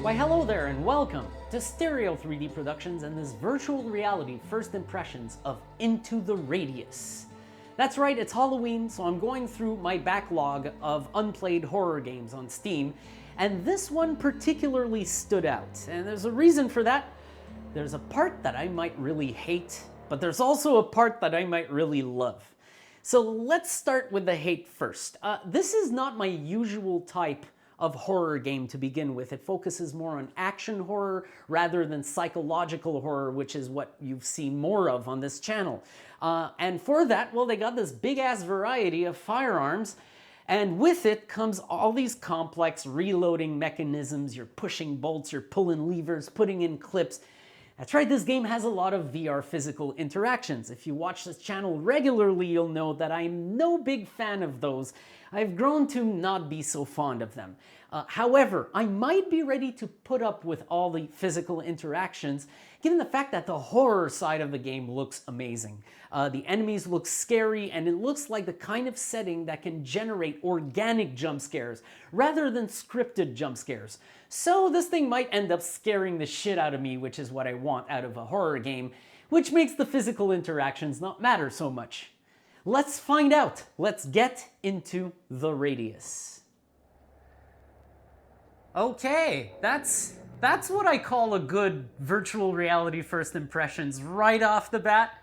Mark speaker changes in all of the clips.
Speaker 1: Why hello there and welcome to Stereo 3D Productions and this virtual reality first impressions of Into the Radius. That's right, it's Halloween, so I'm going through my backlog of unplayed horror games on Steam, and this one particularly stood out. And there's a reason for that. There's a part that I might really hate, but there's also a part that I might really love. So let's start with the hate first. This is not my usual type of horror game to begin with. It focuses more on action horror rather than psychological horror, which is what you've seen more of on this channel. And for that, well, they got this big-ass variety of firearms, and with it comes all these complex reloading mechanisms. You're pushing bolts, you're pulling levers, putting in clips. That's right, this game has a lot of VR physical interactions. If you watch this channel regularly, you'll know that I'm no big fan of those. I've grown to not be so fond of them. However, I might be ready to put up with all the physical interactions, given the fact that the horror side of the game looks amazing. The enemies look scary, and it looks like the kind of setting that can generate organic jump scares, rather than scripted jump scares. So this thing might end up scaring the shit out of me, which is what I want out of a horror game, which makes the physical interactions not matter so much. Let's find out. Let's get into the Radius. Okay, that's what I call a good virtual reality first impressions right off the bat.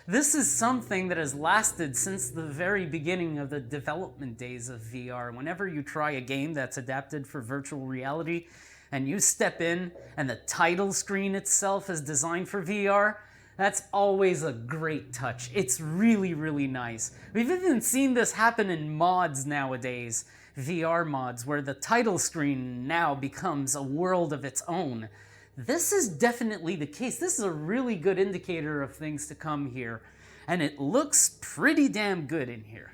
Speaker 1: This is something that has lasted since the very beginning of the development days of VR. Whenever you try a game that's adapted for virtual reality and you step in and the title screen itself is designed for VR, that's always a great touch. It's really, really nice. We've even seen this happen in mods nowadays, VR mods, where the title screen now becomes a world of its own. This is definitely the case. This is a really good indicator of things to come here, and it looks pretty damn good in here.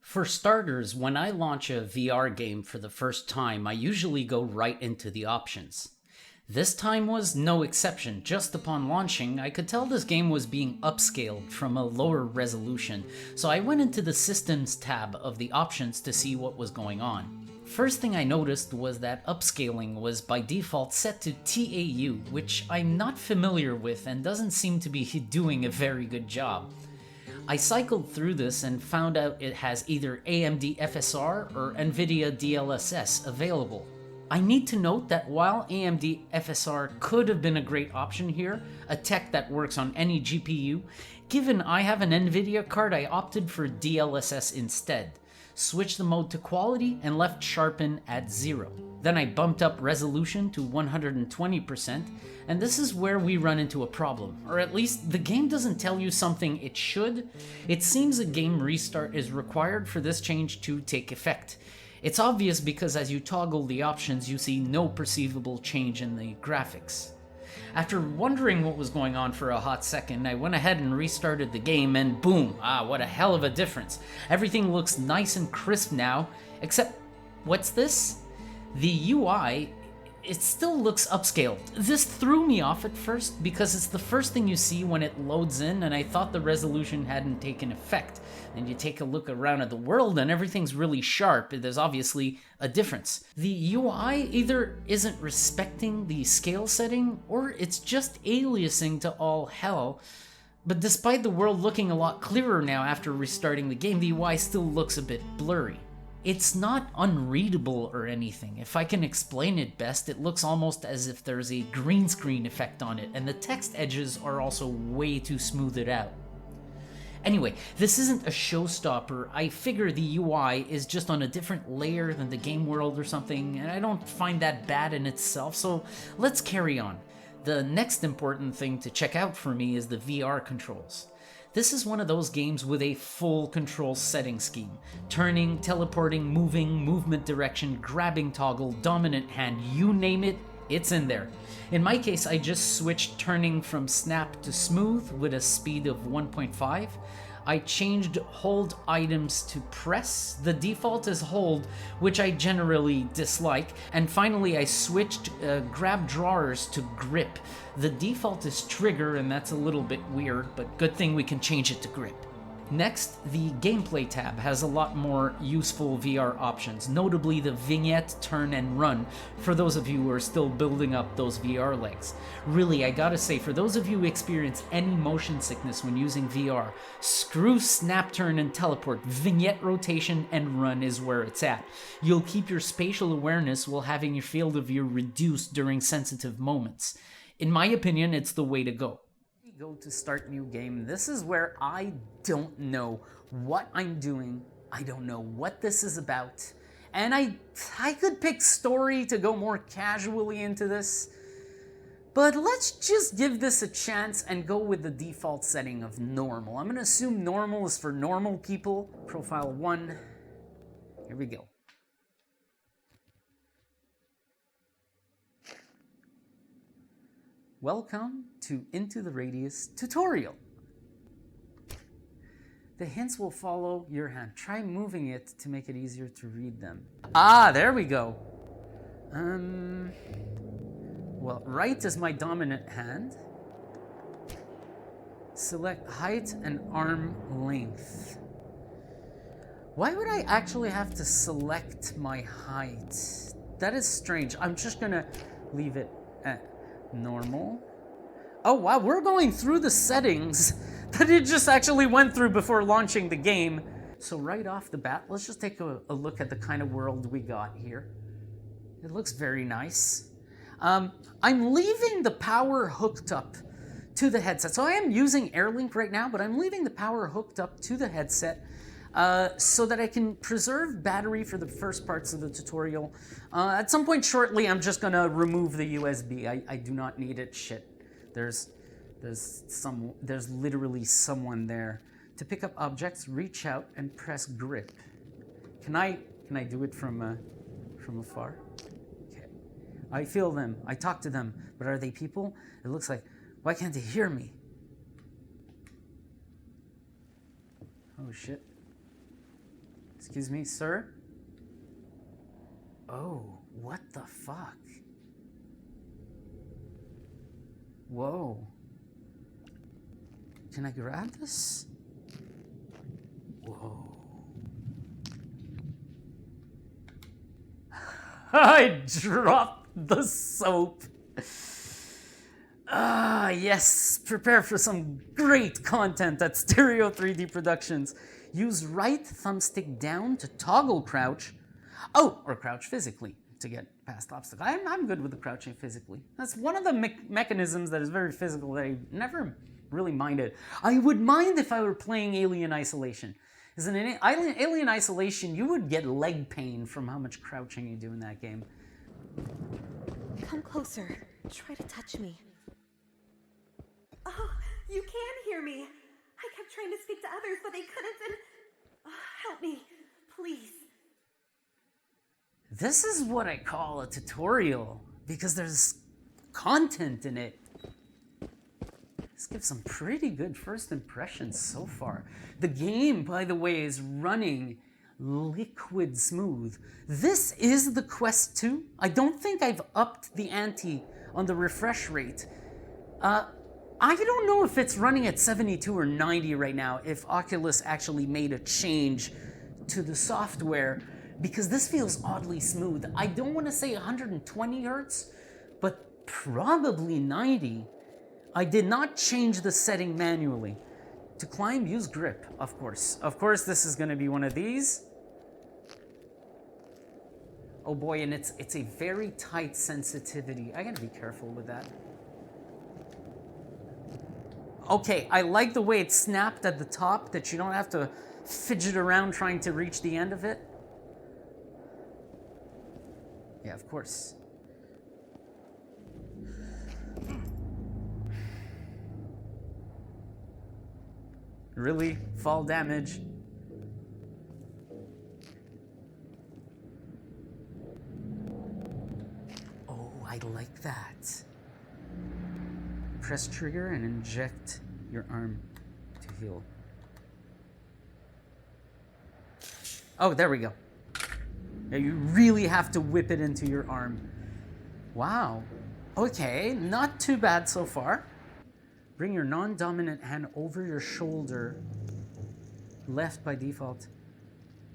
Speaker 1: For starters, when I launch a VR game for the first time, I usually go right into the options. This time was no exception. Just upon launching, I could tell this game was being upscaled from a lower resolution, so I went into the Systems tab of the options to see what was going on. First thing I noticed was that upscaling was by default set to TAU, which I'm not familiar with and doesn't seem to be doing a very good job. I cycled through this and found out it has either AMD FSR or NVIDIA DLSS available. I need to note that while AMD FSR could have been a great option here, a tech that works on any GPU, given I have an NVIDIA card, I opted for DLSS instead. Switched the mode to quality and left sharpen at 0. Then I bumped up resolution to 120%, and this is where we run into a problem. Or at least the game doesn't tell you something it should. It seems a game restart is required for this change to take effect. It's obvious because as you toggle the options, you see no perceivable change in the graphics. After wondering what was going on for a hot second, I went ahead and restarted the game and boom, what a hell of a difference. Everything looks nice and crisp now, except, what's this? The UI, it still looks upscaled. This threw me off at first because it's the first thing you see when it loads in, and I thought the resolution hadn't taken effect. And you take a look around at the world and everything's really sharp. There's obviously a difference. The UI either isn't respecting the scale setting or it's just aliasing to all hell. But despite the world looking a lot clearer now after restarting the game, the UI still looks a bit blurry. It's not unreadable or anything. If I can explain it best, it looks almost as if there's a green screen effect on it, and the text edges are also way too smoothed out. Anyway, this isn't a showstopper. I figure the UI is just on a different layer than the game world or something, and I don't find that bad in itself, so let's carry on. The next important thing to check out for me is the VR controls. This is one of those games with a full control setting scheme. Turning, teleporting, moving, movement direction, grabbing toggle, dominant hand, you name it, it's in there. In my case, I just switched turning from snap to smooth with a speed of 1.5. I changed hold items to press. The default is hold, which I generally dislike. And finally, I switched grab drawers to grip. The default is trigger, and that's a little bit weird, but good thing we can change it to grip. Next, the gameplay tab has a lot more useful VR options, notably the vignette, turn, and run, for those of you who are still building up those VR legs. Really, I gotta say, for those of you who experience any motion sickness when using VR, screw snap, turn, and teleport. Vignette, rotation, and run is where it's at. You'll keep your spatial awareness while having your field of view reduced during sensitive moments. In my opinion, it's the way to go. Go to start new game. This is where I don't know what I'm doing. I don't know what this is about. And I could pick story to go more casually into this. But let's just give this a chance and go with the default setting of normal. I'm gonna assume normal is for normal people. Profile 1. Here we go. Welcome to Into the Radius tutorial. The hints will follow your hand. Try moving it to make it easier to read them. Ah, there we go. Well, right is my dominant hand. Select height and arm length. Why would I actually have to select my height? That is strange. I'm just gonna leave it at normal. Oh wow, we're going through the settings that it just actually went through before launching the game. So right off the bat, let's just take a look at the kind of world we got here. It looks very nice. I'm leaving the power hooked up to the headset. So I am using Airlink right now, but I'm leaving the power hooked up to the headset so that I can preserve battery for the first parts of the tutorial. At some point shortly, I'm just gonna remove the USB. I do not need it. Shit, there's literally someone there. To pick up objects, reach out and press grip. Can I do it from afar? Okay. I feel them. I talk to them, but are they people? It looks like. Why can't they hear me? Oh shit. Excuse me, sir? Oh, what the fuck? Whoa. Can I grab this? Whoa. I dropped the soap. Ah, yes. Prepare for some great content at Stereo 3D Productions. Use right thumbstick down to toggle crouch. Oh, or crouch physically to get past obstacles. I'm good with the crouching physically. That's one of the mechanisms that is very physical that I never really minded. I would mind if I were playing Alien Isolation. Because in Alien Isolation, you would get leg pain from how much crouching you do in that game.
Speaker 2: Come closer. Try to touch me. Oh, you can hear me. I kept trying to speak to others, but they couldn't, and... help me, please.
Speaker 1: This is what I call a tutorial, because there's content in it. This gives some pretty good first impressions so far. The game, by the way, is running liquid smooth. This is the Quest 2. I don't think I've upped the ante on the refresh rate. I don't know if it's running at 72 or 90 right now, if Oculus actually made a change to the software, because this feels oddly smooth. I don't want to say 120 hertz, but probably 90. I did not change the setting manually. To climb, use grip, of course. Of course, this is going to be one of these. Oh boy, and it's a very tight sensitivity. I gotta be careful with that. Okay, I like the way it snapped at the top, that you don't have to fidget around trying to reach the end of it. Yeah, of course. Really? Fall damage? Oh, I like that. Press trigger and inject your arm to heal. Oh, there we go. Yeah, you really have to whip it into your arm. Wow. Okay, not too bad so far. Bring your non-dominant hand over your shoulder left by default,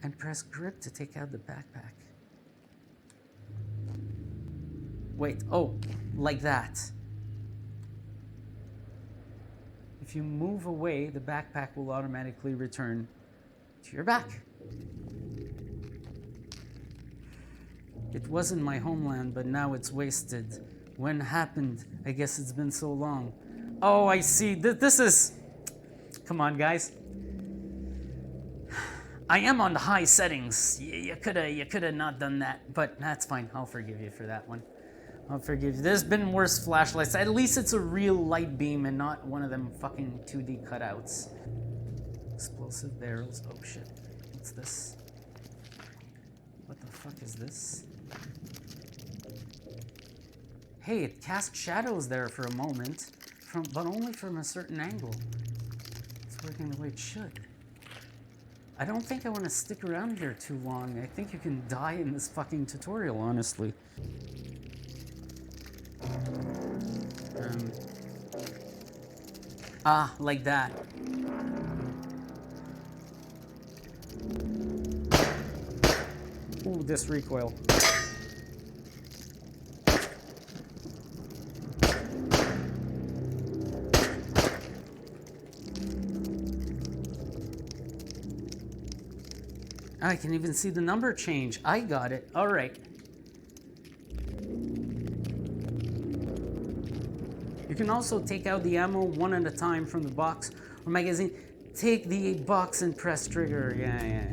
Speaker 1: and press grip to take out the backpack. Wait, oh, like that. If you move away, the backpack will automatically return to your back. It wasn't my homeland, but now it's wasted. When happened? I guess it's been so long. Oh, I see. This is... Come on, guys. I am on the high settings. You coulda not done that, but that's fine. I'll forgive you for that one. I'll forgive you. There's been worse flashlights. At least it's a real light beam and not one of them fucking 2D cutouts. Explosive barrels. Oh shit. What's this? What the fuck is this? Hey, it cast shadows there for a moment, but only from a certain angle. It's working the way it should. I don't think I want to stick around here too long. I think you can die in this fucking tutorial, honestly. Like that. Ooh, this recoil. I can even see the number change. I got it. All right. You can also take out the ammo one at a time from the box or magazine. Take the box and press trigger. Yeah.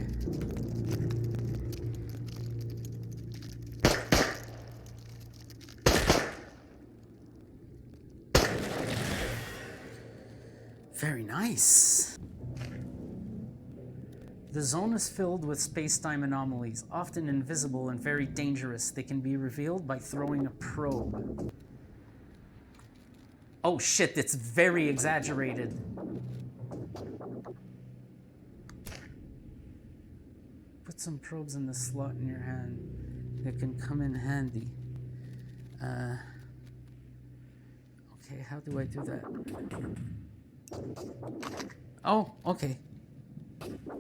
Speaker 1: Very nice. The zone is filled with space-time anomalies, often invisible and very dangerous. They can be revealed by throwing a probe. Oh shit, it's very exaggerated. Put some probes in the slot in your hand. They can come in handy. Okay, how do I do that? Oh, okay.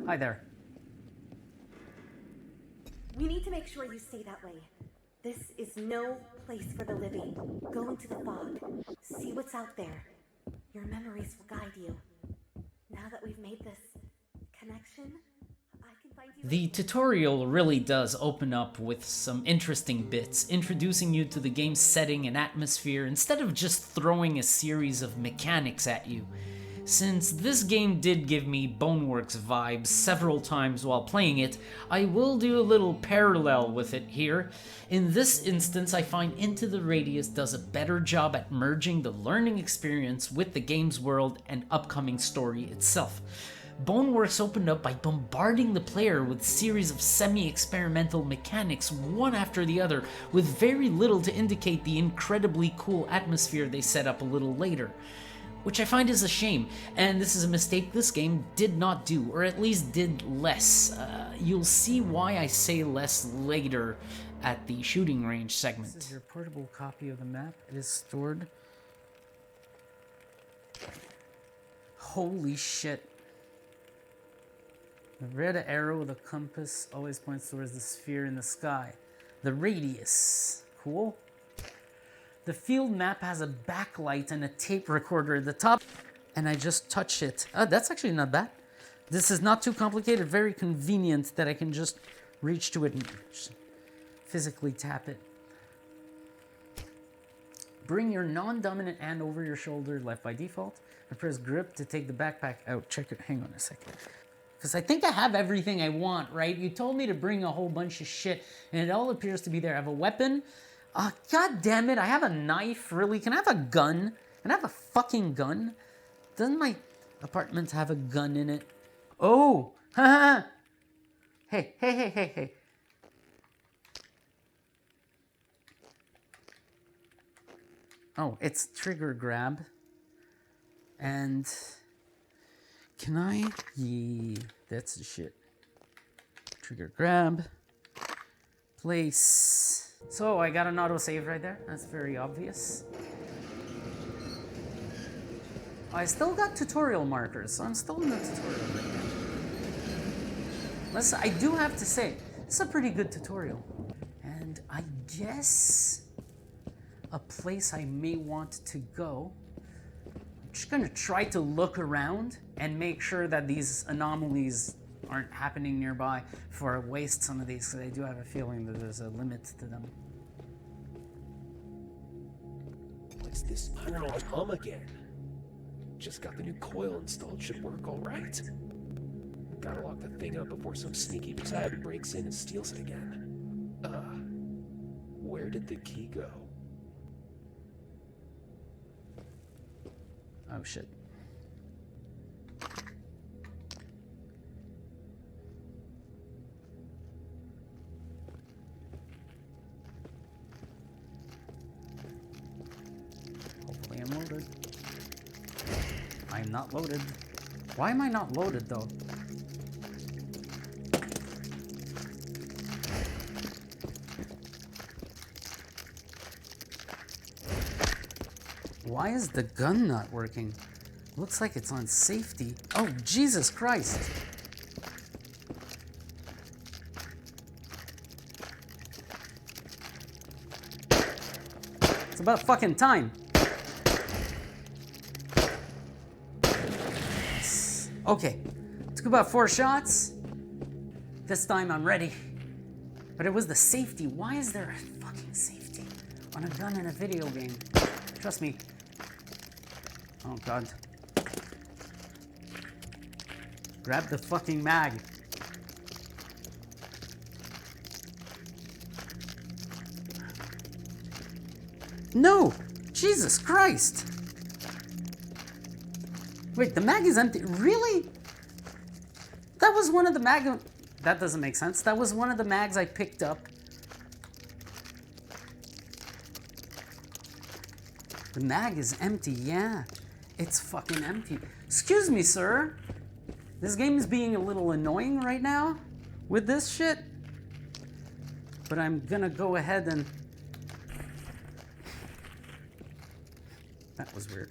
Speaker 1: Hi there.
Speaker 2: We need to make sure you stay that way. This is no place for the living. Go into the fog. See what's out there. Your memories will guide you. Now that we've made this connection, I can find you...
Speaker 3: The tutorial really does open up with some interesting bits, introducing you to the game's setting and atmosphere instead of just throwing a series of mechanics at you. Since this game did give me Boneworks vibes several times while playing it, I will do a little parallel with it here. In this instance, I find Into the Radius does a better job at merging the learning experience with the game's world and upcoming story itself. Boneworks opened up by bombarding the player with a series of semi-experimental mechanics one after the other, with very little to indicate the incredibly cool atmosphere they set up a little later. Which I find is a shame, and this is a mistake this game did not do, or at least did less. You'll see why I say less later at the shooting range segment.
Speaker 1: This is your portable copy of the map. It is stored. Holy shit. The red arrow of the compass always points towards the sphere in the sky. The radius. Cool. The field map has a backlight and a tape recorder at the top, and I just touch it. That's actually not bad. This is not too complicated, very convenient that I can just reach to it and physically tap it. Bring your non-dominant hand over your shoulder, left by default, and press grip to take the backpack out. Check it, hang on a second. Because I think I have everything I want, right? You told me to bring a whole bunch of shit, and it all appears to be there. I have a weapon. God damn it, I have a knife, really? Can I have a gun? Can I have a fucking gun? Doesn't my apartment have a gun in it? Oh! Haha! Hey. Oh, it's trigger grab. And... Can I? Yeah, that's the shit. Trigger grab. Place... So, I got an autosave right there. That's very obvious. I still got tutorial markers, so I'm still in the tutorial right now. Listen, I do have to say, it's a pretty good tutorial. And I guess a place I may want to go. I'm just gonna try to look around and make sure that these anomalies aren't happening nearby before I waste some of these, because I do have a feeling that there's a limit to them.
Speaker 4: What's this unreal hum again? Just got the new coil installed, should work all right. Gotta lock the thing up before some sneaky tab breaks in and steals it again. Where did the key go?
Speaker 1: Oh shit. Hopefully I'm loaded. I'm not loaded. Why am I not loaded though? Why is the gun not working? Looks like it's on safety. Oh, Jesus Christ. It's about fucking time. Okay, took about 4 shots. This time I'm ready. But it was the safety. Why is there a fucking safety on a gun in a video game? Trust me. Oh god. Grab the fucking mag. No! Jesus Christ! Wait, the mag is empty. Really? That was one of the mag... That doesn't make sense. That was one of the mags I picked up. The mag is empty, yeah. It's fucking empty. Excuse me, sir. This game is being a little annoying right now with this shit. But I'm gonna go ahead and... That was weird.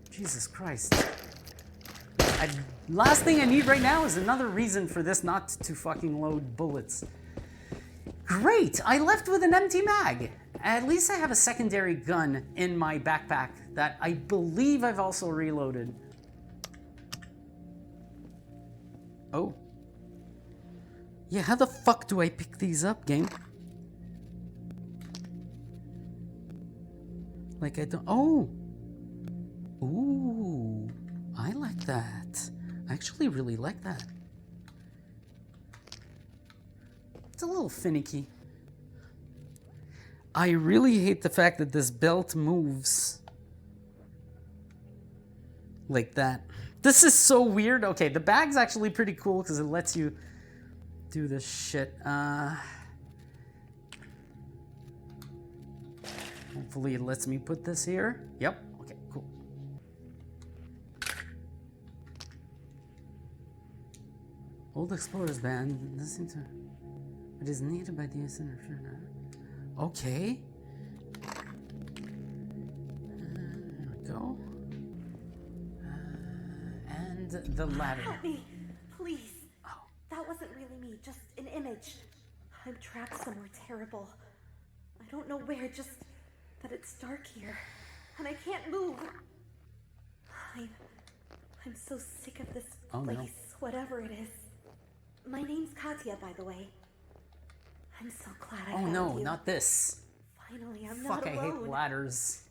Speaker 1: Jesus Christ. Last thing I need right now is another reason for this not to fucking load bullets. Great! I left with an empty mag. At least I have a secondary gun in my backpack that I believe I've also reloaded. Oh. Yeah, how the fuck do I pick these up, game? Like I don't... Oh! Ooh, I like that. I actually really like that. It's a little finicky. I really hate the fact that this belt moves like that. This is so weird. Okay, the bag's actually pretty cool because it lets you do this shit. Hopefully it lets me put this here. Yep. Okay, cool. Old Explorers band. Listen to... It is needed by the center. Okay. There we go. And the ladder.
Speaker 2: Help me, please.
Speaker 1: Oh.
Speaker 2: That wasn't really me, just an image. I'm trapped somewhere terrible. I don't know where, just that it's dark here. And I can't move. I'm so sick of this place,
Speaker 1: no.
Speaker 2: whatever it is. My name's Katya, by the way. I'm so glad I
Speaker 1: Oh
Speaker 2: found
Speaker 1: no,
Speaker 2: you.
Speaker 1: not this.
Speaker 2: Finally, I'm
Speaker 1: Fuck,
Speaker 2: not
Speaker 1: I
Speaker 2: alone.
Speaker 1: hate ladders.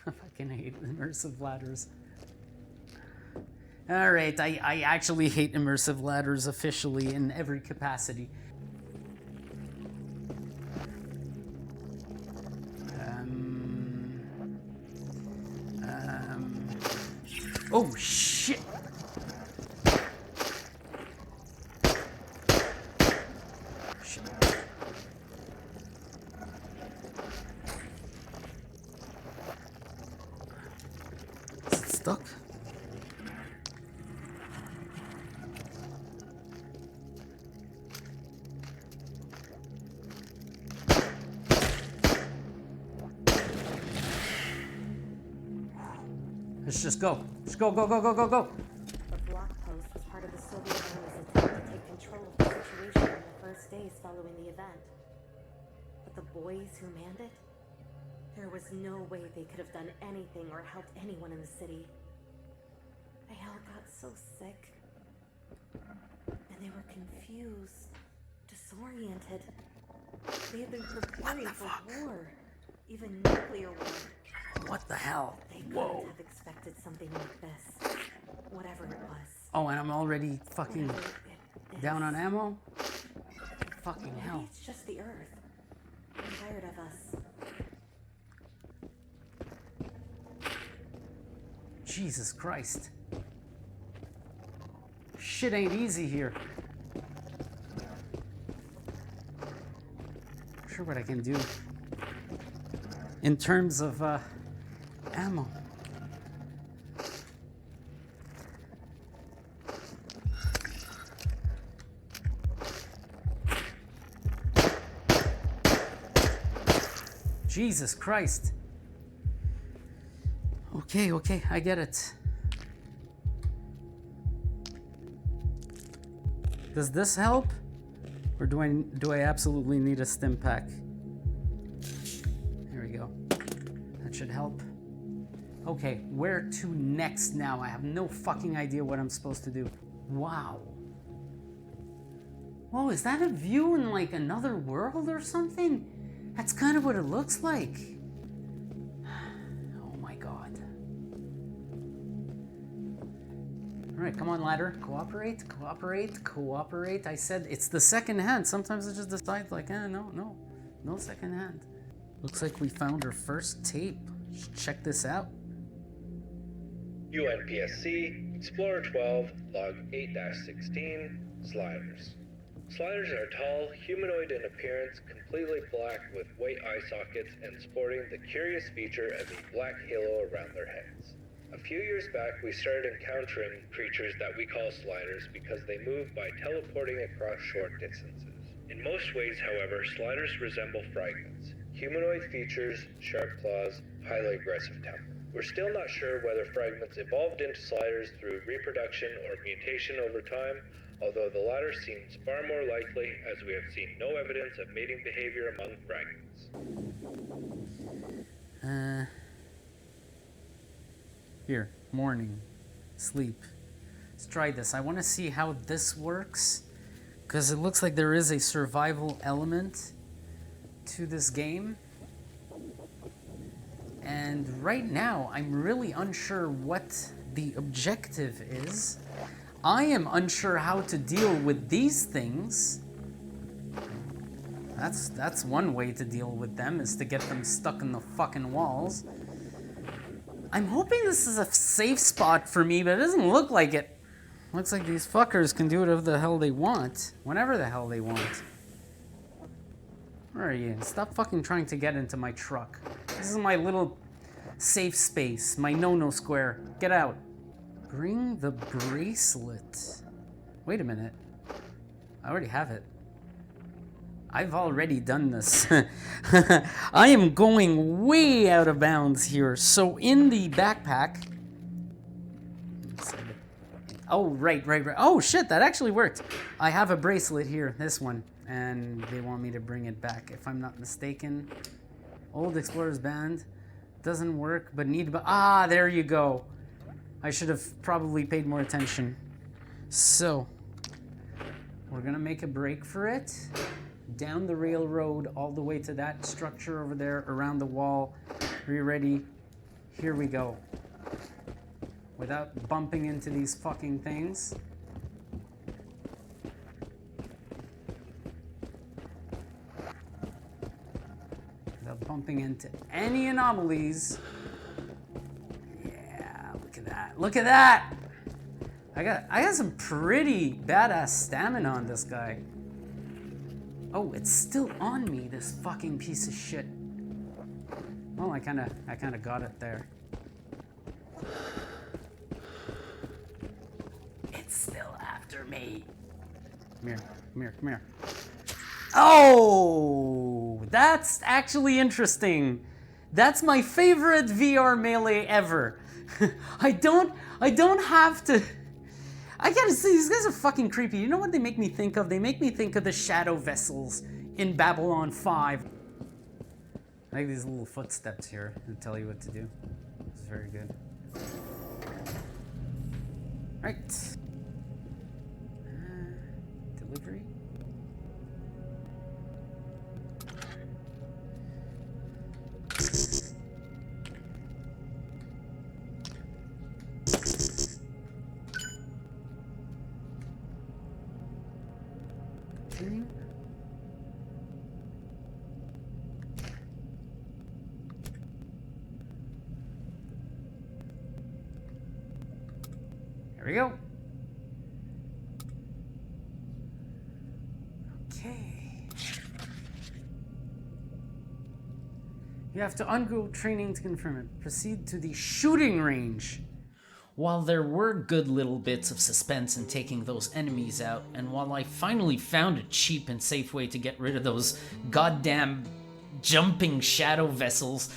Speaker 1: I fucking hate immersive ladders. Alright, I actually hate immersive ladders officially in every capacity. Oh shit! Shit. Is it stuck? Let's just go. Just go, go, go, go, go, go.
Speaker 2: The block post was part of the Soviet Army's attack. days following the event. But the boys who manned it, there was no way they could have done anything or helped anyone in the city. They all got so sick. And they were confused, disoriented. They had been preparing for war, even nuclear war.
Speaker 1: What the hell?
Speaker 2: They couldn't have expected something like this, whatever it was.
Speaker 1: Oh, and I'm already fucking
Speaker 2: Whatever it
Speaker 1: down
Speaker 2: is.
Speaker 1: on ammo? Fucking
Speaker 2: Maybe
Speaker 1: hell.
Speaker 2: it's just the Earth. I'm tired of us.
Speaker 1: Jesus Christ. Shit ain't easy here. Not sure what I can do in terms of ammo. Jesus Christ. Okay, I get it. Does this help? Or do I absolutely need a stim pack? There we go. That should help. Okay, where to next now? I have no fucking idea what I'm supposed to do. Wow. Whoa, is that a view in like another world or something? That's kind of what it looks like. Oh my god. Alright, come on, ladder. Cooperate. I said it's the second hand. Sometimes I just decide like, no second hand. Looks like we found our first tape. Check this out.
Speaker 5: UNPSC, Explorer 12, Log 8-16, Sliders. Sliders are tall, humanoid in appearance, completely black with white eye sockets and sporting the curious feature of a black halo around their heads. A few years back, we started encountering creatures that we call sliders because they move by teleporting across short distances. In most ways, however, sliders resemble fragments. Humanoid features, sharp claws, highly aggressive temper. We're still not sure whether fragments evolved into sliders through reproduction or mutation over time, although the latter seems far more likely as we have seen no evidence of mating behavior among fragments.
Speaker 1: Here, morning, sleep. Let's try this. I want to see how this works, because it looks like there is a survival element to this game. And right now, I'm really unsure what the objective is. I am unsure how to deal with these things. That's one way to deal with them, is to get them stuck in the fucking walls. I'm hoping this is a safe spot for me, but it doesn't look like it. Looks like these fuckers can do whatever the hell they want, whenever the hell they want. Where are you? Stop fucking trying to get into my truck. This is my little safe space, my no-no square. Get out. Bring the bracelet. Wait a minute. I already have it. I've already done this. I am going way out of bounds here. So in the backpack... Oh, right. Oh, shit, that actually worked. I have a bracelet here, this one. And they want me to bring it back, if I'm not mistaken. Old Explorer's Band. Doesn't work, but need... Ah, there you go. I should have probably paid more attention. So, we're gonna make a break for it. Down the railroad, all the way to that structure over there, around the wall. Are you ready? Here we go. Without bumping into these fucking things. Without bumping into any anomalies. Yeah, look at that. Look at that! I got some pretty badass stamina on this guy. Oh, it's still on me, this fucking piece of shit. Well, I kinda got it there. It's still after me. Come here. Oh, that's actually interesting. That's my favorite VR melee ever. I don't have to I gotta say, these guys are fucking creepy. You know what they make me think of? They make me think of the shadow vessels in Babylon 5. I like these little footsteps here that tell you what to do. It's very good. Right. Delivery. There we go. Okay. You have to undergo training to confirm it. Proceed to the shooting range.
Speaker 3: While there were good little bits of suspense in taking those enemies out, and while I finally found a cheap and safe way to get rid of those goddamn jumping shadow vessels,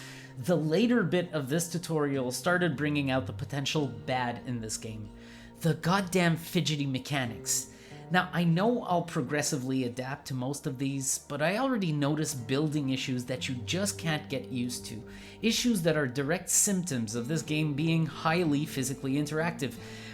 Speaker 3: the later bit of this tutorial started bringing out the potential bad in this game. The goddamn fidgety mechanics. Now, I know I'll progressively adapt to most of these, but I already noticed building issues that you just can't get used to. Issues that are direct symptoms of this game being highly physically interactive.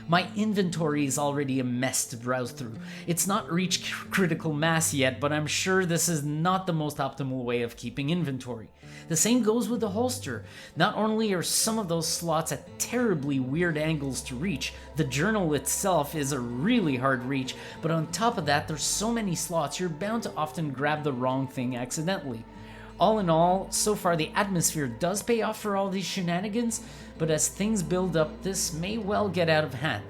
Speaker 3: My inventory is already a mess to browse through. It's not reached critical mass yet, but I'm sure this is not the most optimal way of keeping inventory. The same goes with the holster. Not only are some of those slots at terribly weird angles to reach, the journal itself is a really hard reach, but on top of that, there's so many slots you're bound to often grab the wrong thing accidentally. All in all, so far the atmosphere does pay off for all these shenanigans, but as things build up, this may well get out of hand.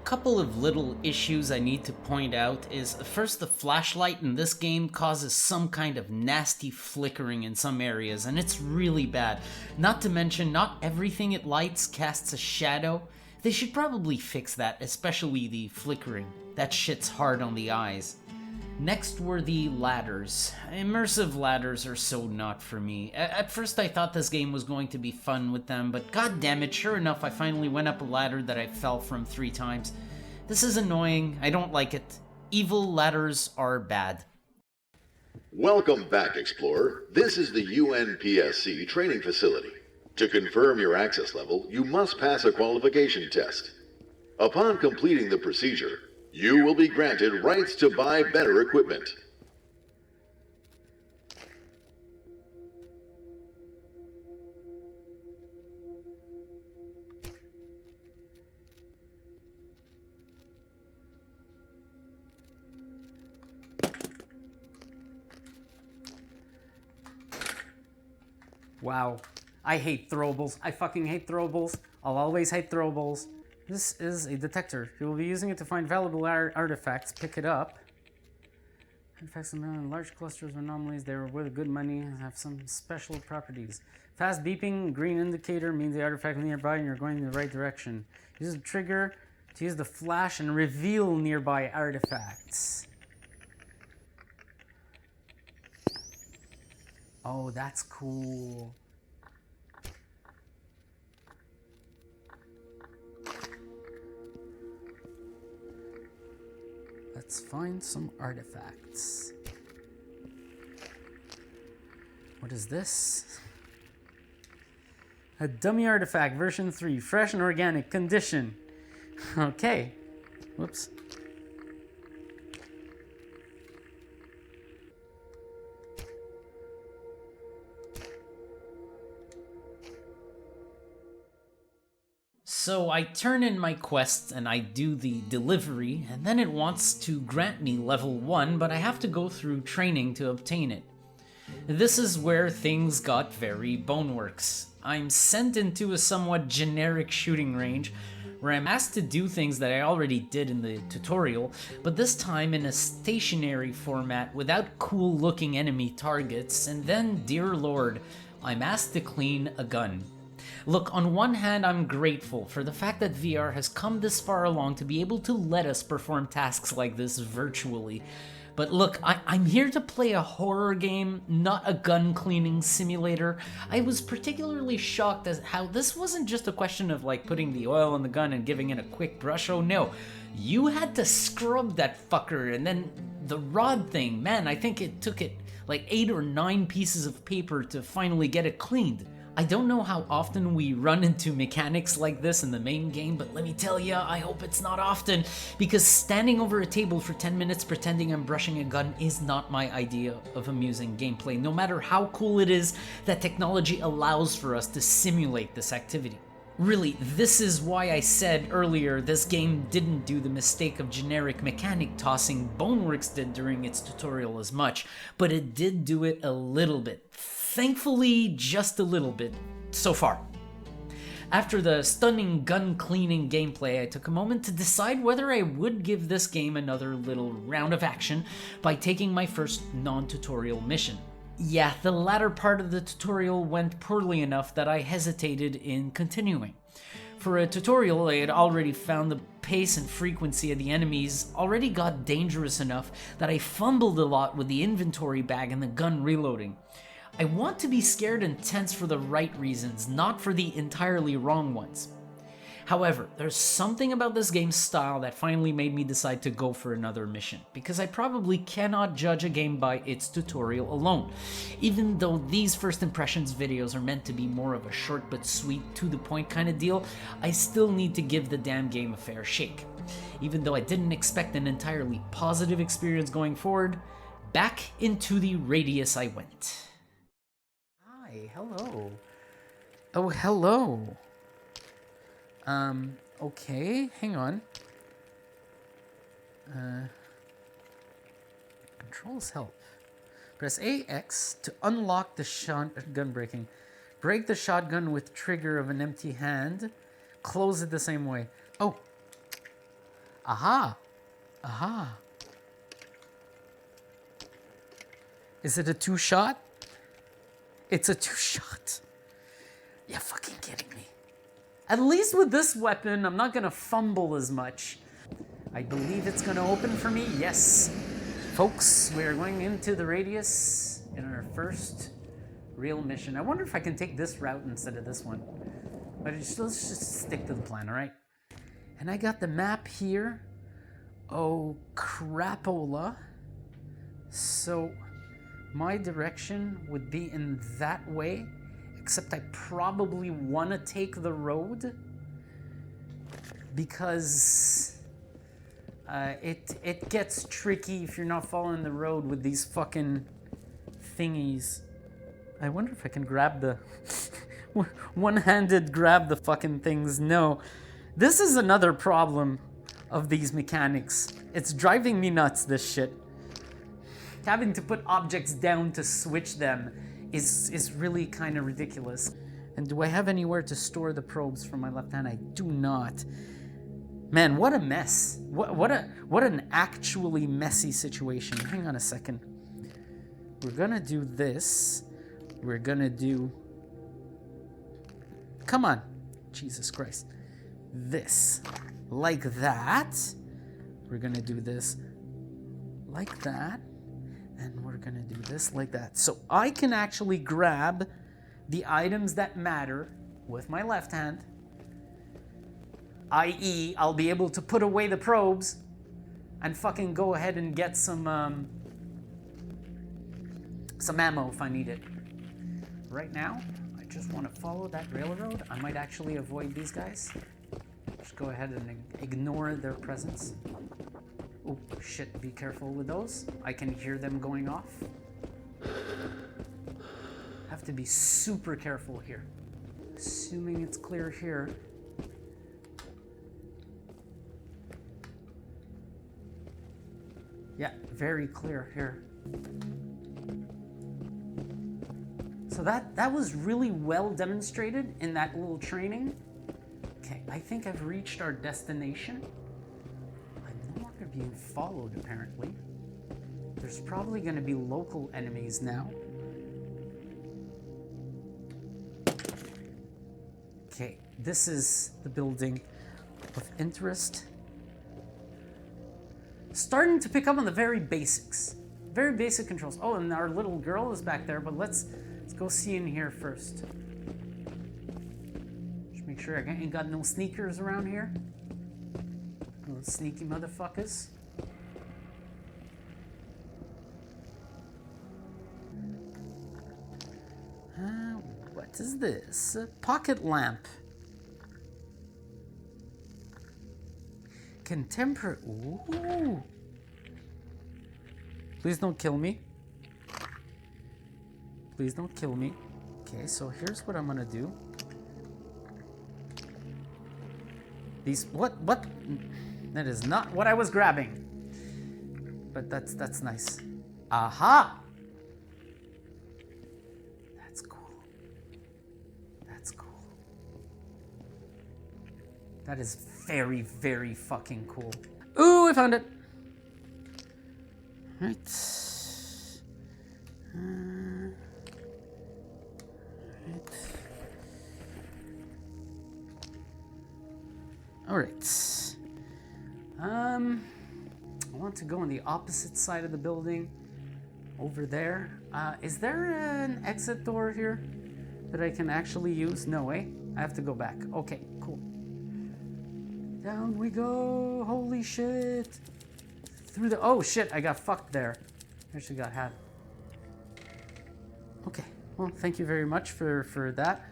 Speaker 3: Couple of little issues I need to point out is, first, the flashlight in this game causes some kind of nasty flickering in some areas, and it's really bad. Not to mention, not everything it lights casts a shadow. They should probably fix that, especially the flickering. That shit's hard on the eyes. Next were the ladders. Immersive ladders are so not for me. At first I thought this game was going to be fun with them, but god damn it, sure enough I finally went up a ladder that I fell from 3 times. This is annoying, I don't like it. Evil ladders are bad.
Speaker 6: Welcome back, Explorer. This is the UNPSC training facility. To confirm your access level, you must pass a qualification test. Upon completing the procedure, you will be granted rights to buy better equipment.
Speaker 1: Wow. I hate throwables. I fucking hate throwables. I'll always hate throwables. This is a detector. You will be using it to find valuable artifacts. Pick it up. Artifacts in large clusters of anomalies. They are worth good money and have some special properties. Fast beeping green indicator means the artifact is nearby and you're going in the right direction. Use the trigger to use the flash and reveal nearby artifacts. Oh, that's cool. Let's find some artifacts. What is this? A dummy artifact, version 3, fresh and organic condition. Okay. Whoops.
Speaker 3: So I turn in my quest and I do the delivery, and then it wants to grant me level 1, but I have to go through training to obtain it. This is where things got very boneworks. I'm sent into a somewhat generic shooting range, where I'm asked to do things that I already did in the tutorial, but this time in a stationary format without cool looking enemy targets, and then, dear lord, I'm asked to clean a gun. Look, on one hand, I'm grateful for the fact that VR has come this far along to be able to let us perform tasks like this virtually, But look, I'm here to play a horror game, not a gun cleaning simulator. I was particularly shocked at how this wasn't just a question of like putting the oil on the gun and giving it a quick brush. Oh no, you had to scrub that fucker. And then the rod thing, man, I think it took it like 8 or 9 pieces of paper to finally get it cleaned. I don't know how often we run into mechanics like this in the main game, but let me tell ya, I hope it's not often, because standing over a table for 10 minutes pretending I'm brushing a gun is not my idea of amusing gameplay, no matter how cool it is that technology allows for us to simulate this activity. Really, this is why I said earlier this game didn't do the mistake of generic mechanic tossing Boneworks did during its tutorial as much, but it did do it a little bit. Thankfully, just a little bit, so far. After the stunning gun cleaning gameplay, I took a moment to decide whether I would give this game another little round of action by taking my first non-tutorial mission. Yeah, the latter part of the tutorial went poorly enough that I hesitated in continuing. For a tutorial, I had already found the pace and frequency of the enemies already got dangerous enough that I fumbled a lot with the inventory bag and the gun reloading. I want to be scared and tense for the right reasons, not for the entirely wrong ones. However, there's something about this game's style that finally made me decide to go for another mission, because I probably cannot judge a game by its tutorial alone. Even though these first impressions videos are meant to be more of a short but sweet, to-the-point kind of deal, I still need to give the damn game a fair shake. Even though I didn't expect an entirely positive experience going forward, back into the radius I went.
Speaker 1: Hi, hello. Oh, hello. Okay, hang on. Controls help. Press AX to unlock the shotgun breaking. Break the shotgun with trigger of an empty hand. Close it the same way. Oh. Aha. Aha. Is it a 2-shot? It's a 2-shot. You're fucking kidding me. At least with this weapon, I'm not gonna fumble as much. I believe it's gonna open for me. Yes. Folks, we're going into the radius in our first real mission. I wonder if I can take this route instead of this one. But let's just stick to the plan, all right? And I got the map here. Oh, crapola. So my direction would be in that way, except I probably want to take the road because it gets tricky if you're not following the road with these fucking thingies. I wonder if I can grab the one-handed grab the fucking things. No, this is another problem of these mechanics. It's driving me nuts, this shit. Having to put objects down to switch them is really kind of ridiculous. And do I have anywhere to store the probes from my left hand? I do not. Man, what a mess. What an actually messy situation. Hang on a second. We're gonna do this. We're gonna do... Come on. Jesus Christ. This. Like that. We're gonna do this like that. And we're gonna do this like that. So I can actually grab the items that matter with my left hand. i.e., I'll be able to put away the probes and fucking go ahead and get some ammo if I need it. Right now, I just want to follow that railroad. I might actually avoid these guys. Just go ahead and ignore their presence. Oh, shit, be careful with those. I can hear them going off. Have to be super careful here. Assuming it's clear here. Yeah, very clear here. So that was really well demonstrated in that little training. Okay, I think I've reached our destination. Being followed, apparently. There's probably going to be local enemies now. Okay, this is the building of interest. starting to pick up on the very basics. Very basic controls. Oh, and our little girl is back there, but let's go see in here first. Just make sure I ain't got no sneakers around here. No sneaky motherfuckers. What is this? A pocket lamp. Contemporary. Ooh. Please don't kill me. Please don't kill me. Okay, so here's what I'm gonna do. These what? That is not what I was grabbing. But that's nice. Aha! That's cool. That's cool. That is very, very fucking cool. Ooh, I found it. Right. Right. All right. I want to go on the opposite side of the building. Over there. Is there an exit door here that I can actually use? No way. I have to go back. Okay, cool. Down we go. Holy shit. Through the... Oh, shit. I got fucked there. I actually got had. Okay. Well, thank you very much for that.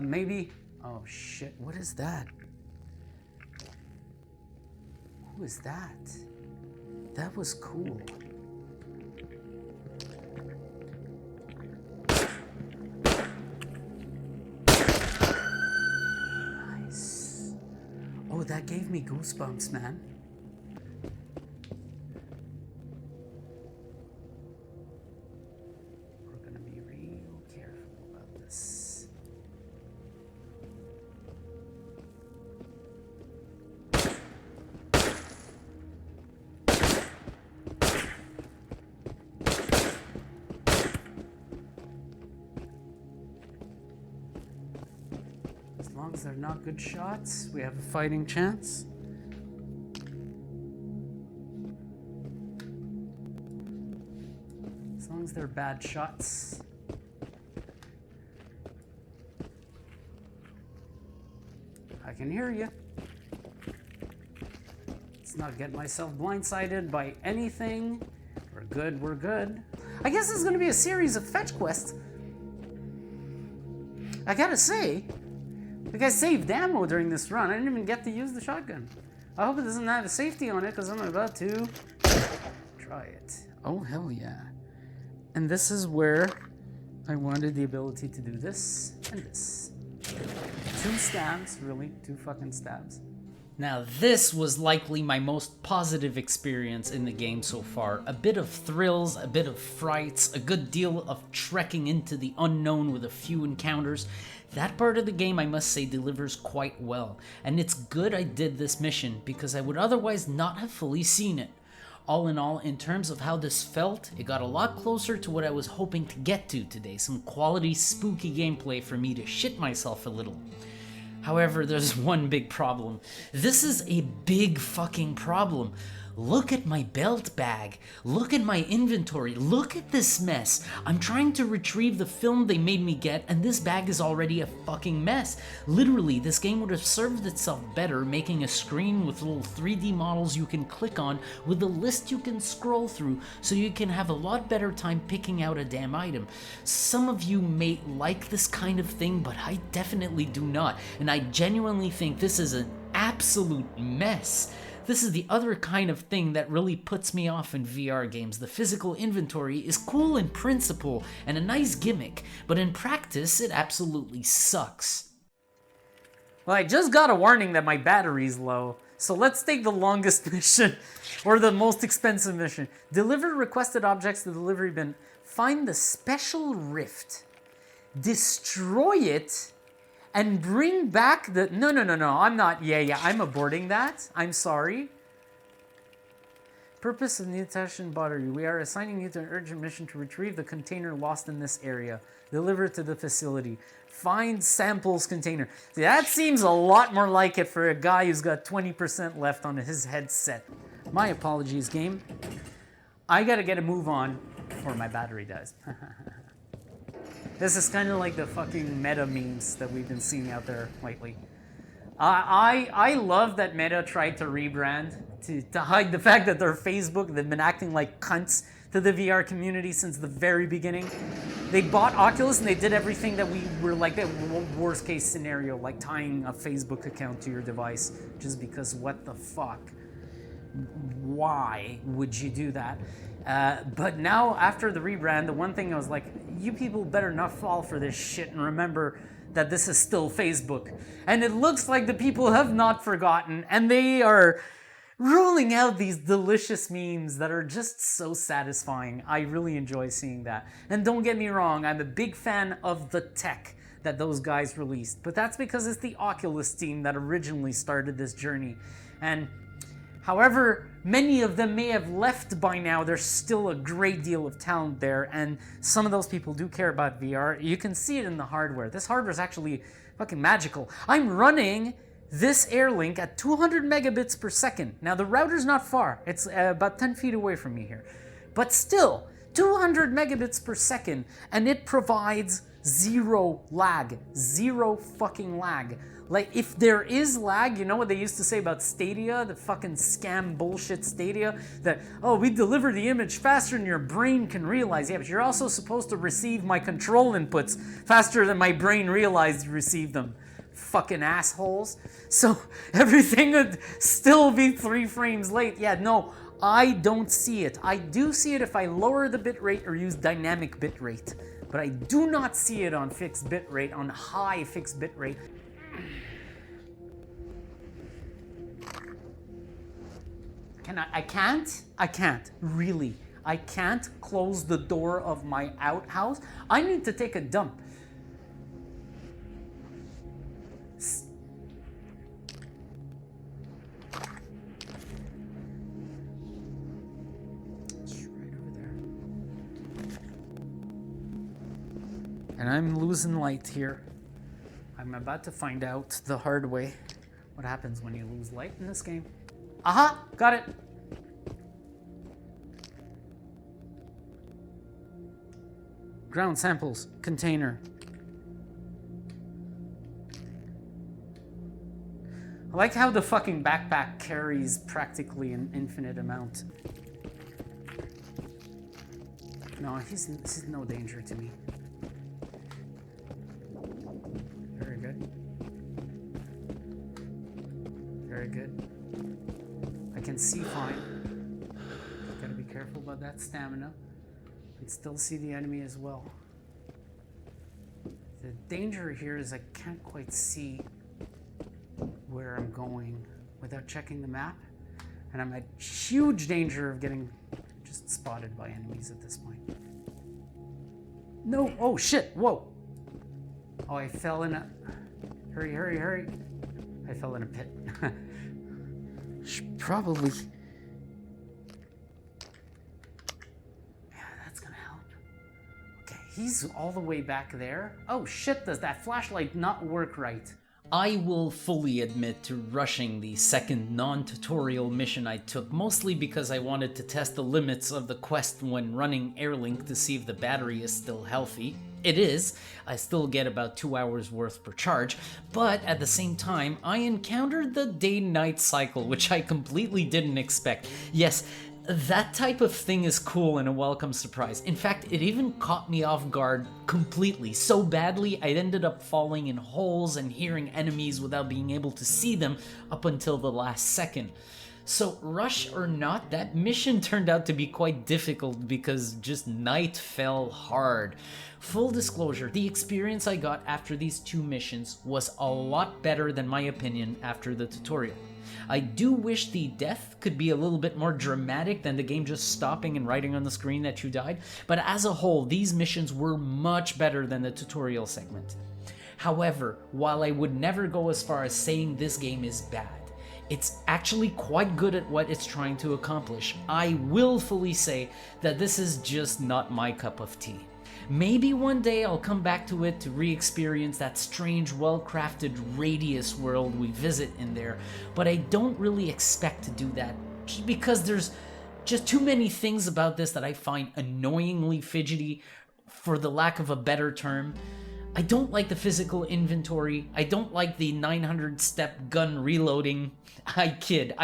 Speaker 1: Maybe... Oh, shit. What is that? Who is that? That was cool. Nice. Oh, that gave me goosebumps, man. We're gonna be real careful about this. As long as they're not good shots, we have a fighting chance. As long as they're bad shots. I can hear you. Let's not get myself blindsided by anything. We're good, we're good. I guess this is gonna be a series of fetch quests. I gotta say, like I saved ammo during this run. I didn't even get to use the shotgun. I hope it doesn't have a safety on it because I'm about to try it. Oh, hell yeah. And this is where I wanted the ability to do this and this. 2 stabs, really, 2 fucking stabs.
Speaker 3: Now this was likely my most positive experience in the game so far. A bit of thrills, a bit of frights, a good deal of trekking into the unknown with a few encounters. That part of the game, I must say, delivers quite well. And it's good I did this mission because I would otherwise not have fully seen it. All in all, in terms of how this felt, it got a lot closer to what I was hoping to get to today. Some quality spooky gameplay for me to shit myself a little. However, there's one big problem. This is a big fucking problem. Look at my belt bag. Look at my inventory. Look at this mess. I'm trying to retrieve the film they made me get, and this bag is already a fucking mess. Literally, this game would have served itself better making a screen with little 3D models you can click on with a list you can scroll through so you can have a lot better time picking out a damn item. Some of you may like this kind of thing, but I definitely do not, and I genuinely think this is an absolute mess. This is the other kind of thing that really puts me off in VR games. The physical inventory is cool in principle and a nice gimmick, but in practice, it absolutely sucks.
Speaker 1: Well, I just got a warning that my battery's low, so let's take the longest mission, or the most expensive mission. Deliver requested objects to the delivery bin. Find the special rift. Destroy it. And bring back the... No, I'm not... Yeah, I'm aborting that. I'm sorry. Purpose of Nutation Battery. We are assigning you to an urgent mission to retrieve the container lost in this area. Deliver it to the facility. Find samples container. See, that seems a lot more like it for a guy who's got 20% left on his headset. My apologies, game. I gotta get a move on before my battery dies. This is kind of like the fucking meta memes that we've been seeing out there lately. I love that Meta tried to rebrand to hide the fact that they're Facebook. They've been acting like cunts to the VR community since the very beginning. They bought Oculus and they did everything that we were like, the worst case scenario, like tying a Facebook account to your device, just because what the fuck? Why would you do that? But now, after the rebrand, the one thing I was like, you people better not fall for this shit and remember that this is still Facebook. And it looks like the people have not forgotten, and they are rolling out these delicious memes that are just so satisfying. I really enjoy seeing that. And don't get me wrong, I'm a big fan of the tech that those guys released, but that's because it's the Oculus team that originally started this journey. And however many of them may have left by now, there's still a great deal of talent there, and some of those people do care about VR. You can see it in the hardware. This hardware is actually fucking magical. I'm running this Airlink at 200 megabits per second. Now the router's not far. It's about 10 feet away from me here. But still, 200 megabits per second, and it provides zero lag. Zero fucking lag. Like, if there is lag, you know what they used to say about Stadia? The fucking scam bullshit Stadia? That, oh, we deliver the image faster than your brain can realize. Yeah, but you're also supposed to receive my control inputs faster than my brain realized to receive them. Fucking assholes. So, everything would still be 3 frames late. Yeah, no, I don't see it. I do see it if I lower the bitrate or use dynamic bitrate. But I do not see it on fixed bitrate, on high fixed bitrate. I can't, really. I can't close the door of my outhouse. I need to take a dump. It's right over there. And I'm losing light here. I'm about to find out the hard way what happens when you lose light in this game. Aha! Got it! Ground samples, container. I like how the fucking backpack carries practically an infinite amount. No, he's no danger to me. Very good. Very good. I can see fine. Gotta be careful about that stamina. I can still see the enemy as well. The danger here is I can't quite see where I'm going without checking the map. And I'm at huge danger of getting just spotted by enemies at this point. No, oh shit, whoa. Oh, I fell in a, hurry, hurry, hurry. I fell in a pit. Should probably, yeah, that's gonna help. Okay, he's all the way back there. Oh shit, does that flashlight not work right?
Speaker 3: I will fully admit to rushing the second non-tutorial mission I took, mostly because I wanted to test the limits of the quest when running Airlink to see if the battery is still healthy. It is. I still get about 2 hours worth per charge, but at the same time, I encountered the day-night cycle, which I completely didn't expect. Yes, that type of thing is cool and a welcome surprise. In fact, it even caught me off guard completely, so badly I ended up falling in holes and hearing enemies without being able to see them up until the last second. So, rush or not, that mission turned out to be quite difficult because just night fell hard. Full disclosure, the experience I got after these 2 missions was a lot better than my opinion after the tutorial. I do wish the death could be a little bit more dramatic than the game just stopping and writing on the screen that you died, but as a whole, these missions were much better than the tutorial segment. However, while I would never go as far as saying this game is bad, it's actually quite good at what it's trying to accomplish. I willfully say that this is just not my cup of tea. Maybe one day I'll come back to it to re-experience that strange, well-crafted radius world we visit in there, but I don't really expect to do that just because there's just too many things about this that I find annoyingly fidgety, for the lack of a better term. I don't like the physical inventory. I don't like the 900-step gun reloading. I kid,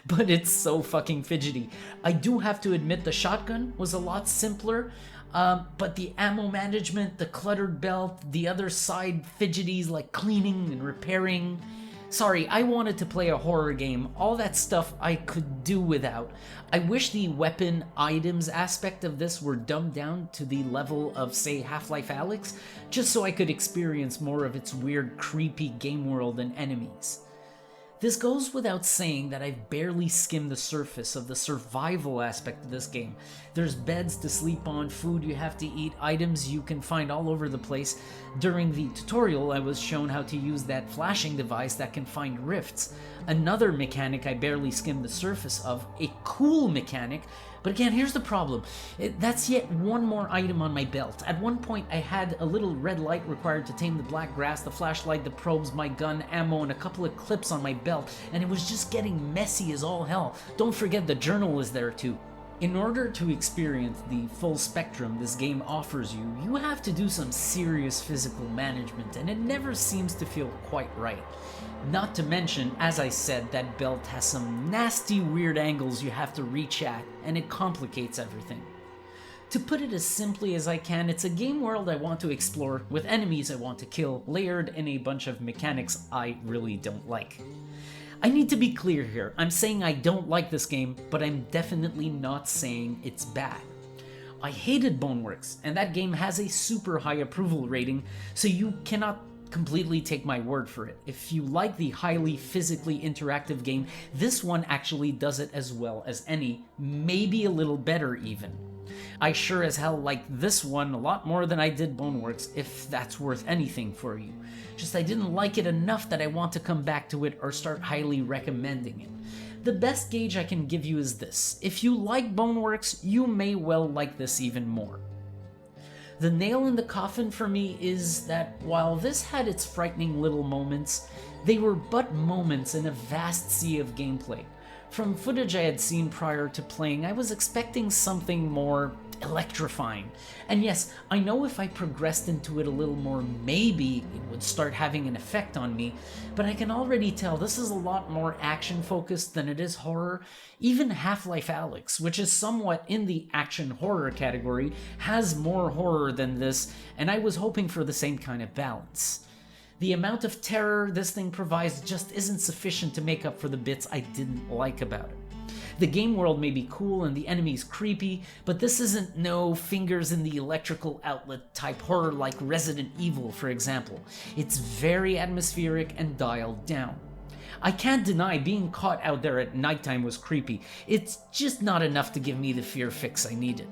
Speaker 3: but it's so fucking fidgety. I do have to admit the shotgun was a lot simpler, but the ammo management, the cluttered belt, the other side fidgeties like cleaning and repairing. Sorry, I wanted to play a horror game. All that stuff I could do without. I wish the weapon items aspect of this were dumbed down to the level of, say, Half-Life Alyx, just so I could experience more of its weird, creepy game world and enemies. This goes without saying that I've barely skimmed the surface of the survival aspect of this game. There's beds to sleep on, food you have to eat, items you can find all over the place. During the tutorial, I was shown how to use that flashing device that can find rifts. Another mechanic I barely skimmed the surface of, a cool mechanic. But again, here's the problem. That's yet one more item on my belt. At one point, I had a little red light required to tame the black grass, the flashlight, the probes, my gun, ammo, and a couple of clips on my belt, and it was just getting messy as all hell. Don't forget the journal is there too. In order to experience the full spectrum this game offers you, you have to do some serious physical management, and it never seems to feel quite right. Not to mention, as I said, that belt has some nasty weird angles you have to reach at, and it complicates everything. To put it as simply as I can, it's a game world I want to explore, with enemies I want to kill, layered in a bunch of mechanics I really don't like. I need to be clear here, I'm saying I don't like this game, but I'm definitely not saying it's bad. I hated Boneworks, and that game has a super high approval rating, so you cannot completely take my word for it. If you like the highly physically interactive game, this one actually does it as well as any, maybe a little better even. I sure as hell like this one a lot more than I did Boneworks, if that's worth anything for you. Just I didn't like it enough that I want to come back to it or start highly recommending it. The best gauge I can give you is this: if you like Boneworks, you may well like this even more. The nail in the coffin for me is that while this had its frightening little moments, they were but moments in a vast sea of gameplay. From footage I had seen prior to playing, I was expecting something more electrifying. And yes, I know if I progressed into it a little more, maybe it would start having an effect on me, but I can already tell this is a lot more action-focused than it is horror. Even Half-Life Alyx, which is somewhat in the action-horror category, has more horror than this, and I was hoping for the same kind of balance. The amount of terror this thing provides just isn't sufficient to make up for the bits I didn't like about it. The game world may be cool and the enemies creepy, but this isn't no fingers in the electrical outlet type horror like Resident Evil, for example. It's very atmospheric and dialed down. I can't deny being caught out there at nighttime was creepy. It's just not enough to give me the fear fix I needed.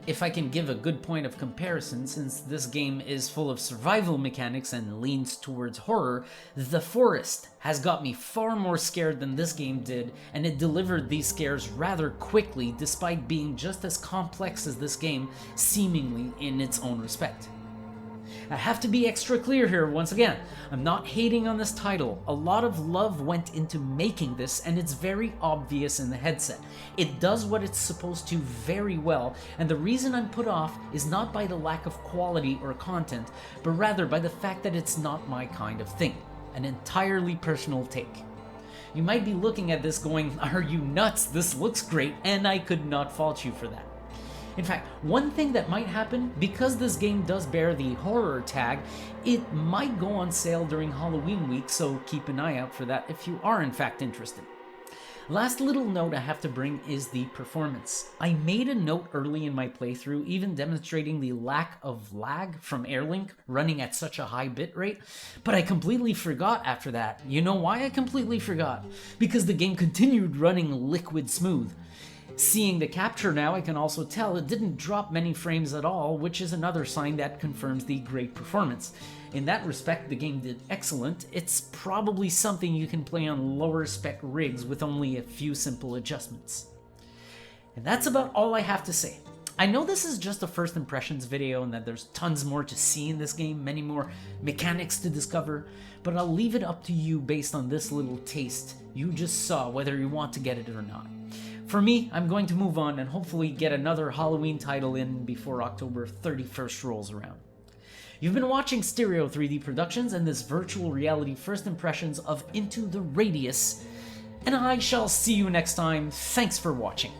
Speaker 3: If I can give a good point of comparison, since this game is full of survival mechanics and leans towards horror, The Forest has got me far more scared than this game did, and it delivered these scares rather quickly despite being just as complex as this game, seemingly in its own respect. I have to be extra clear here once again. I'm not hating on this title. A lot of love went into making this, and it's very obvious in the headset. It does what it's supposed to very well, and the reason I'm put off is not by the lack of quality or content, but rather by the fact that it's not my kind of thing. An entirely personal take. You might be looking at this going, "Are you nuts? This looks great," and I could not fault you for that. In fact, one thing that might happen, because this game does bear the horror tag, it might go on sale during Halloween week, so keep an eye out for that if you are in fact interested. Last little note I have to bring is the performance. I made a note early in my playthrough, even demonstrating the lack of lag from Airlink running at such a high bitrate, but I completely forgot after that. You know why I completely forgot? Because the game continued running liquid smooth. Seeing the capture now, I can also tell it didn't drop many frames at all, which is another sign that confirms the great performance. In that respect, the game did excellent. It's probably something you can play on lower spec rigs with only a few simple adjustments. And that's about all I have to say. I know this is just a first impressions video and that there's tons more to see in this game, many more mechanics to discover, but I'll leave it up to you based on this little taste you just saw, whether you want to get it or not. For me, I'm going to move on and hopefully get another Halloween title in before October 31st rolls around. You've been watching Stereo 3D Productions and this virtual reality first impressions of Into the Radius, and I shall see you next time. Thanks for watching.